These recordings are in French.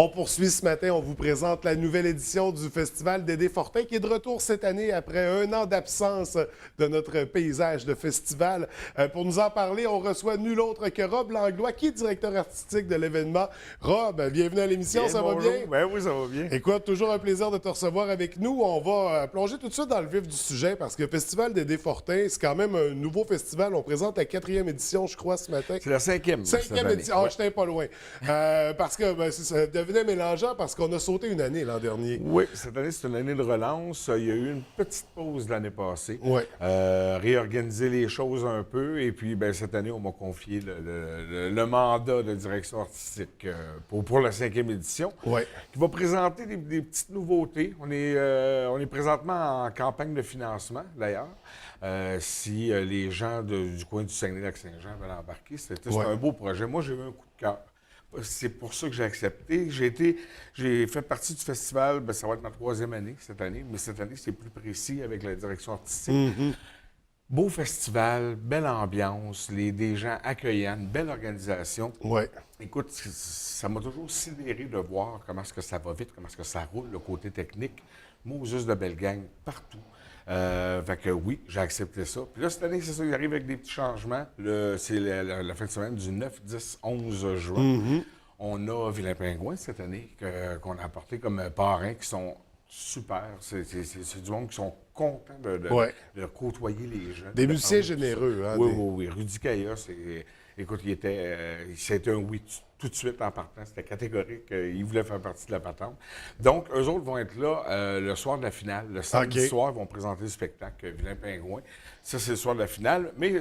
On poursuit ce matin, on vous présente la nouvelle édition du Festival Dédé Fortin qui est de retour cette année après un an d'absence de notre paysage de festival. Pour nous en parler, on reçoit nul autre que Rob Langlois qui est directeur artistique de l'événement. Rob, bienvenue à l'émission, ça va bien? Ben oui, ça va bien. Écoute, toujours un plaisir de te recevoir avec nous. On va plonger tout de suite dans le vif du sujet parce que le Festival Dédé Fortin, c'est quand même un nouveau festival. On présente la 4e édition, je crois, ce matin. C'est la 5e. 5e édition. Ah, j'étais pas loin. Parce que ça devenait mélangeant parce qu'on a sauté une année l'an dernier. Oui, cette année, c'est une année de relance. Il y a eu une petite pause l'année passée. Oui. Réorganiser les choses un peu. Et puis, ben, cette année, on m'a confié le mandat de direction artistique pour la 5e édition. Oui. Qui va présenter des petites nouveautés. On est présentement en campagne de financement, d'ailleurs. Si les gens du coin du Saguenay-Lac-Saint-Jean veulent embarquer, c'était un beau projet. Moi, j'ai eu un coup de cœur. C'est pour ça que j'ai accepté. J'ai fait partie du festival, ça va être ma 3e année cette année, mais cette année, c'est plus précis avec la direction artistique. Mm-hmm. Beau festival, belle ambiance, des gens accueillants, une belle organisation. Oui. Écoute, ça m'a toujours sidéré de voir comment est-ce que ça va vite, comment est-ce que ça roule, le côté technique. Moses de belle gang, partout. Fait que oui, j'ai accepté ça. Puis là, cette année, c'est ça, il arrive avec des petits changements. C'est la fin de semaine du 9, 10, 11 juin. Mm-hmm. On a Vilain-Pingouin cette année qu'on a apporté comme parrains qui sont super. C'est du monde qui sont contents de côtoyer les jeunes. Des musiciens généreux. Hein, oui. Rudy Kaya, écoute, c'était un oui tout de suite en partant. C'était catégorique. Il voulait faire partie de la patente. Donc, eux autres vont être là le soir de la finale. Le samedi soir, ils vont présenter le spectacle Vilain-Pingouin. Ça, c'est le soir de la finale. Mais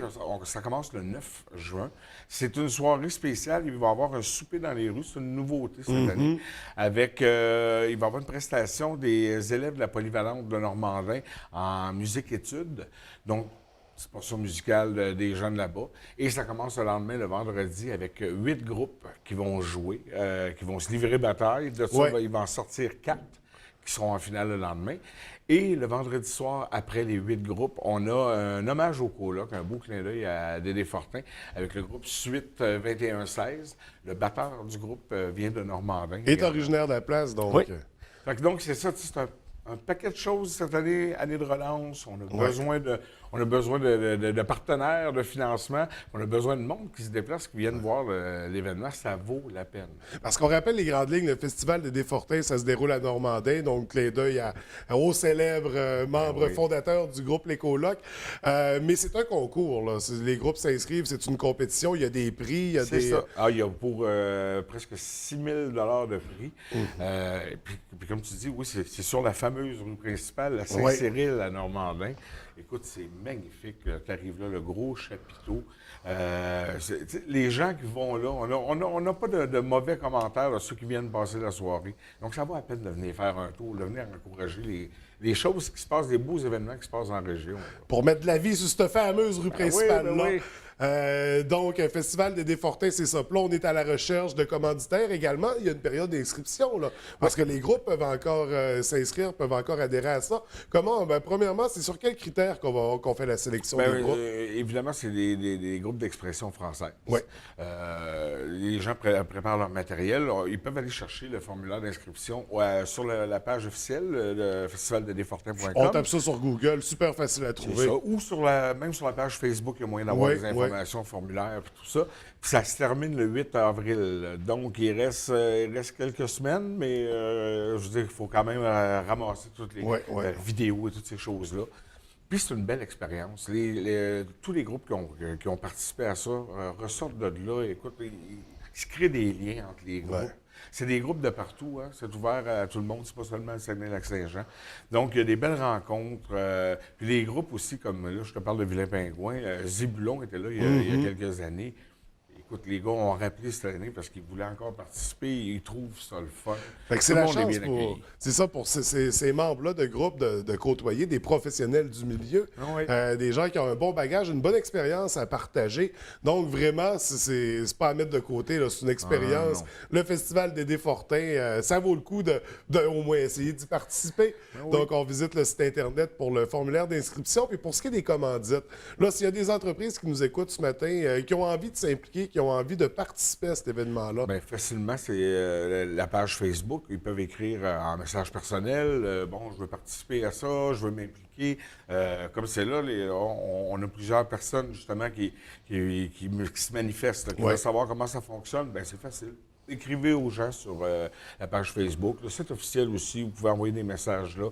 ça commence le 9 juin. C'est une soirée spéciale. Il va y avoir un souper dans les rues. C'est une nouveauté cette année. Avec, il va y avoir une prestation des élèves de la polyvalente de Normandin en musique-études. Donc, c'est pour ça musicale des jeunes là-bas. Et ça commence le lendemain, le vendredi, avec 8 groupes qui vont jouer, qui vont se livrer bataille. De ça, il va en sortir 4 qui seront en finale le lendemain. Et le vendredi soir, après les 8 groupes, on a un hommage au coloc, un beau clin d'œil à Dédé Fortin, avec le groupe Suite 21-16. Le batteur du groupe vient de Normandin. Il est originaire de la place, donc. Oui. Donc, c'est ça, c'est un paquet de choses cette année de relance. On a besoin de partenaires, de financement. On a besoin de monde qui se déplace, qui viennent voir l'événement. Ça vaut la peine. Parce qu'on rappelle les grandes lignes, le Festival Dédé Fortin, ça se déroule à Normandin, donc clin d'œil au célèbre membre fondateur du groupe Les Colocs. Mais c'est un concours, là. Les groupes s'inscrivent, c'est une compétition, il y a des prix, il y a des... ça. Il y a pour presque 6 000 $ de prix. Puis comme tu dis, oui, c'est sur la fameuse rue principale, la Saint-Cyril à Normandin. Écoute, c'est magnifique. Tu arrives là, le gros chapiteau. Les gens qui vont là, on n'a pas de mauvais commentaires de ceux qui viennent passer la soirée. Donc, ça vaut la peine de venir faire un tour, de venir encourager les choses qui se passent, des beaux événements qui se passent en région. Pour mettre de la vie sur cette fameuse rue principale. Oui. Donc, un Festival Dédé Fortin, c'est ça. Puis là, on est à la recherche de commanditaires également. Il y a une période d'inscription, là, parce que les groupes peuvent encore s'inscrire, peuvent encore adhérer à ça. Comment? Premièrement, c'est sur quels critères qu'on fait la sélection des groupes? Évidemment, c'est des groupes d'expression française. Oui. Les gens préparent leur matériel. Ils peuvent aller chercher le formulaire d'inscription sur la page officielle, le festivaldedéfortin.com. On tape ça sur Google, super facile à trouver. Ça. Ou même sur la page Facebook, il y a moyen d'avoir des informations, formulaires et tout ça. Puis ça se termine le 8 avril. Donc, il reste quelques semaines, mais je veux dire, il faut quand même ramasser toutes les vidéos et toutes ces choses-là. Puis c'est une belle expérience. Tous les groupes qui ont participé à ça ressortent de là. Écoute, ils se créent des liens entre les groupes. Ouais. C'est des groupes de partout, hein? C'est ouvert à tout le monde, c'est pas seulement le Saguenay-Lac-Saint-Jean. Donc, il y a des belles rencontres. Puis les groupes aussi, comme là, je te parle de Vilain-Pingouin, Zébulon était là il y a quelques années. Écoute, les gars ont rappelé cette année parce qu'ils voulaient encore participer et ils trouvent ça le fun. Fait que c'est la chance pour ces membres-là de groupe de côtoyer des professionnels du milieu, des gens qui ont un bon bagage, une bonne expérience à partager. Donc, vraiment, c'est pas à mettre de côté, c'est une expérience. Le Festival Dédé Fortin, ça vaut le coup de au moins essayer d'y participer. Donc, on visite le site Internet pour le formulaire d'inscription. Puis pour ce qui est des commandites, là, s'il y a des entreprises qui nous écoutent ce matin, qui ont envie de s'impliquer, qui ont envie de participer à cet événement-là? Bien, facilement, c'est la page Facebook. Ils peuvent écrire en message personnel, bon, je veux participer à ça, je veux m'impliquer. Comme c'est là, on a plusieurs personnes, justement, qui se manifestent, qui veulent savoir comment ça fonctionne. Bien, c'est facile. Écrivez aux gens sur la page Facebook. Le site officiel aussi, vous pouvez envoyer des messages là.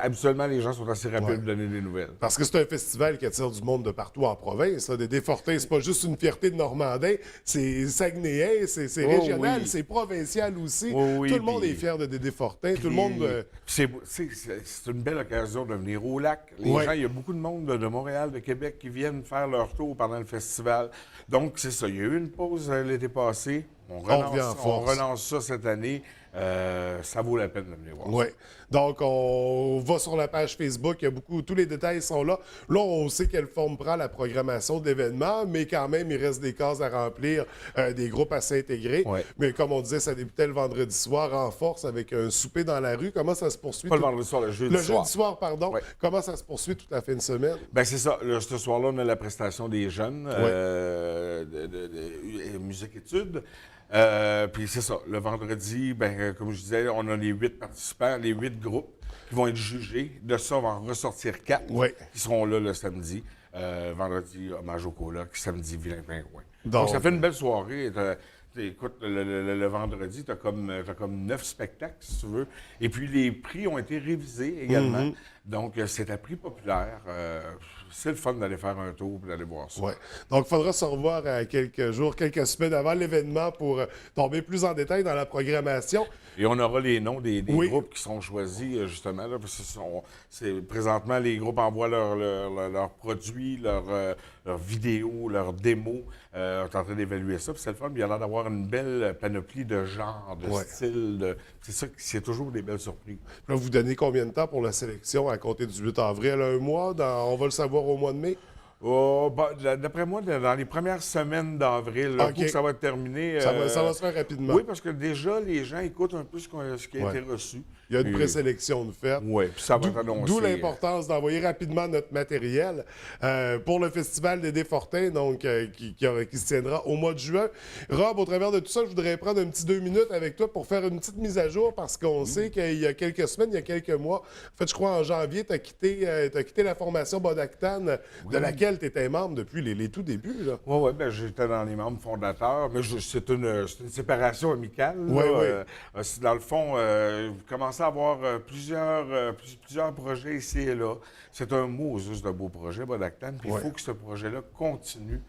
Habituellement, les gens sont assez rapides de donner des nouvelles. Parce que c'est un festival qui attire du monde de partout en province. Des Desfortins, c'est pas juste une fierté de Normandin, c'est Saguenayen, c'est régional, c'est provincial aussi. Tout le monde est fier de Desfortins. Tout le monde. C'est une belle occasion de venir au lac. Les gens, il y a beaucoup de monde de Montréal, de Québec qui viennent faire leur tour pendant le festival. Donc, c'est ça. Il y a eu une pause l'été passé. On relance ça cette année. Ça vaut la peine de venir voir. Oui. Donc, on va sur la page Facebook. Il y a tous les détails sont là. Là, on sait quelle forme prend la programmation de l'événement, mais quand même, il reste des cases à remplir, des groupes à s'intégrer. Ouais. Mais comme on disait, ça débutait le vendredi soir en force avec un souper dans la rue. Comment ça se poursuit? Pas le vendredi soir, le jeudi soir. Le jeudi soir, pardon. Ouais. Comment ça se poursuit toute la fin de semaine? Bien, c'est ça. Ce soir-là, on a la prestation des jeunes de musique-études. Puis c'est ça, le vendredi, ben, comme je disais, on a les 8 participants, les 8 groupes qui vont être jugés. De ça, on va en ressortir 4 qui seront là le samedi. Vendredi, hommage au coloc, samedi, vilain pingouin. Donc, ça fait une belle soirée. Écoute, le vendredi, tu as comme 9 spectacles, si tu veux. Et puis, les prix ont été révisés également. Donc, c'est à prix populaire. C'est le fun d'aller faire un tour et d'aller voir ça. Oui. Donc, il faudra se revoir à quelques jours, quelques semaines avant l'événement pour tomber plus en détail dans la programmation. Et on aura les noms des groupes qui sont choisis, justement. Là, parce que présentement, les groupes envoient leurs produits, leurs vidéos, leurs démos. On est en train d'évaluer ça. Puis c'est le fun. Il y a l'air d'avoir une belle panoplie de genres, de styles. C'est ça, c'est toujours des belles surprises. Là, vous donnez combien de temps pour la sélection à compter du 8 avril? Un mois? On va le savoir au mois de mai? D'après moi, dans les premières semaines d'avril, ça va être terminé. Ça va se faire rapidement. Oui, parce que déjà, les gens écoutent un peu ce qui a été reçu. Il y a une présélection de fait. Oui, puis ça va être annoncé. D'où l'importance d'envoyer rapidement notre matériel pour le Festival des Desfortins, donc qui se tiendra au mois de juin. Rob, au travers de tout ça, je voudrais prendre un petit 2 minutes avec toi pour faire une petite mise à jour parce qu'on sait qu'il y a quelques semaines, il y a quelques mois, en fait, je crois en janvier, tu as quitté la formation Bodactan, de laquelle tu étais membre depuis les tout débuts. Oui, ben, j'étais dans les membres fondateurs, mais c'est une séparation amicale. Dans le fond, vous commencez à avoir plusieurs projets ici et là. C'est un mot juste de beau projet, Bodactan, puis il faut que ce projet-là continue.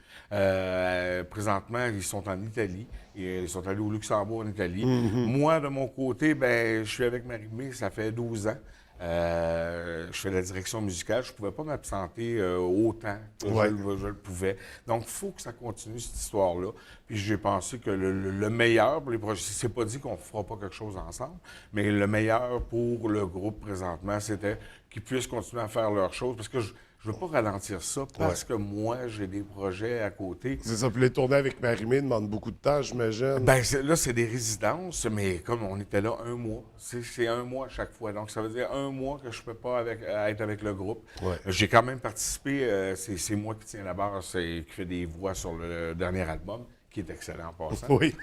Présentement, ils sont en Italie. Ils sont allés au Luxembourg, en Italie. Moi, de mon côté, ben, je suis avec Marie-Mé, ça fait 12 ans. Je fais la direction musicale. Je ne pouvais pas m'absenter autant que je le pouvais. Donc, il faut que ça continue, cette histoire-là. Puis j'ai pensé que le meilleur pour les projets, c'est pas dit qu'on ne fera pas quelque chose ensemble, mais le meilleur pour le groupe présentement, c'était qu'ils puissent continuer à faire leurs choses. Parce que je ne veux pas ralentir ça parce que moi, j'ai des projets à côté. C'est ça. Puis les tournées avec Marie-Mé demandent beaucoup de temps, j'imagine. Bien, là, c'est des résidences, mais comme on était là un mois, c'est un mois à chaque fois. Donc, ça veut dire un mois que je ne peux pas être avec le groupe. J'ai quand même participé. C'est moi qui tiens la barre, qui fait des voix sur le dernier album, qui est excellent en passant. Oui.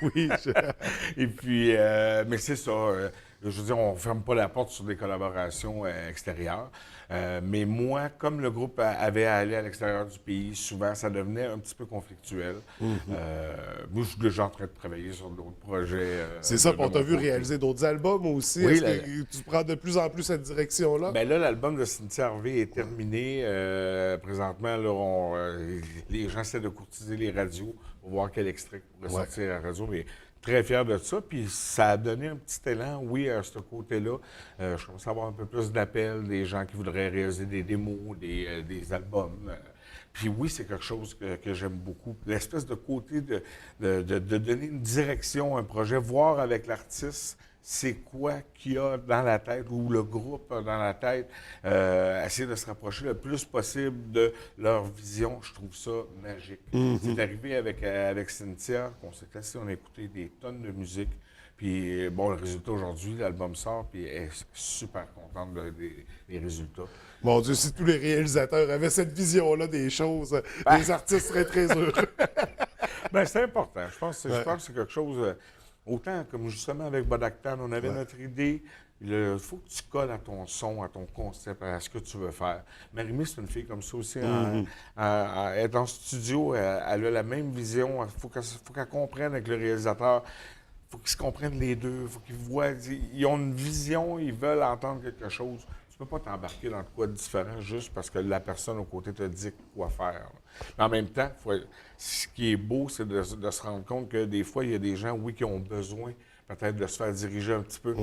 Et puis, mais c'est ça. Je veux dire, on ne ferme pas la porte sur des collaborations extérieures. Mais moi, comme le groupe avait à aller à l'extérieur du pays, souvent, ça devenait un petit peu conflictuel. Moi, je suis déjà en train de travailler sur d'autres projets. C'est ça, on t'a vu réaliser d'autres albums aussi. Oui, est-ce que tu prends de plus en plus cette direction-là? Bien là, l'album de Cynthia Harvey est terminé. Présentement, là, les gens essaient de courtiser les radios pour voir quel extrait pourrait sortir à la radio. Mais très fier de ça. Puis ça a donné un petit élan, oui, à ce côté-là. Je commence à avoir un peu plus d'appels, des gens qui voudraient réaliser des démos, des albums. Puis oui, c'est quelque chose que j'aime beaucoup. L'espèce de côté de donner une direction à un projet, voir avec l'artiste c'est quoi qu'il y a dans la tête ou le groupe a dans la tête, essayer de se rapprocher le plus possible de leur vision. Je trouve ça magique. C'est arrivé avec Cynthia, on s'est assis, on a écouté des tonnes de musique. Puis, bon, le résultat aujourd'hui, l'album sort, puis elle est super contente des résultats. Mon Dieu, si tous les réalisateurs avaient cette vision-là des choses, les artistes seraient très heureux. Bien, c'est important. Je pense que c'est quelque chose... autant comme justement avec Bodactan, on avait notre idée. Il faut que tu colles à ton son, à ton concept, à ce que tu veux faire. Marie-Mé, c'est une fille comme ça aussi. Elle est en studio, elle a la même vision. Il faut qu'elle comprenne avec le réalisateur. Il faut qu'ils se comprennent les deux. Il faut qu'ils voient. Ils ont une vision, ils veulent entendre quelque chose. Tu ne peux pas t'embarquer dans quoi de différent juste parce que la personne au côté te dit quoi faire. Mais en même temps, ce qui est beau, c'est de se rendre compte que des fois, il y a des gens, oui, qui ont besoin peut-être de se faire diriger un petit peu,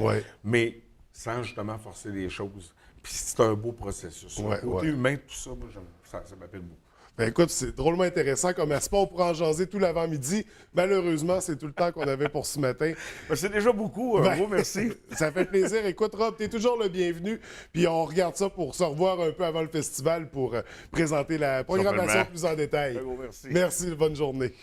mais sans justement forcer les choses. Puis c'est un beau processus. Le côté humain, tout ça, moi, ça m'appelle beaucoup. Ben écoute, c'est drôlement intéressant comme aspect. On pourra en jaser tout l'avant-midi. Malheureusement, c'est tout le temps qu'on avait pour ce matin. Ben, c'est déjà beaucoup. Un gros merci. Ça fait plaisir. Écoute, Rob, t'es toujours le bienvenu. Puis on regarde ça pour se revoir un peu avant le festival pour présenter la programmation plus en détail. Un gros merci. Merci, bonne journée.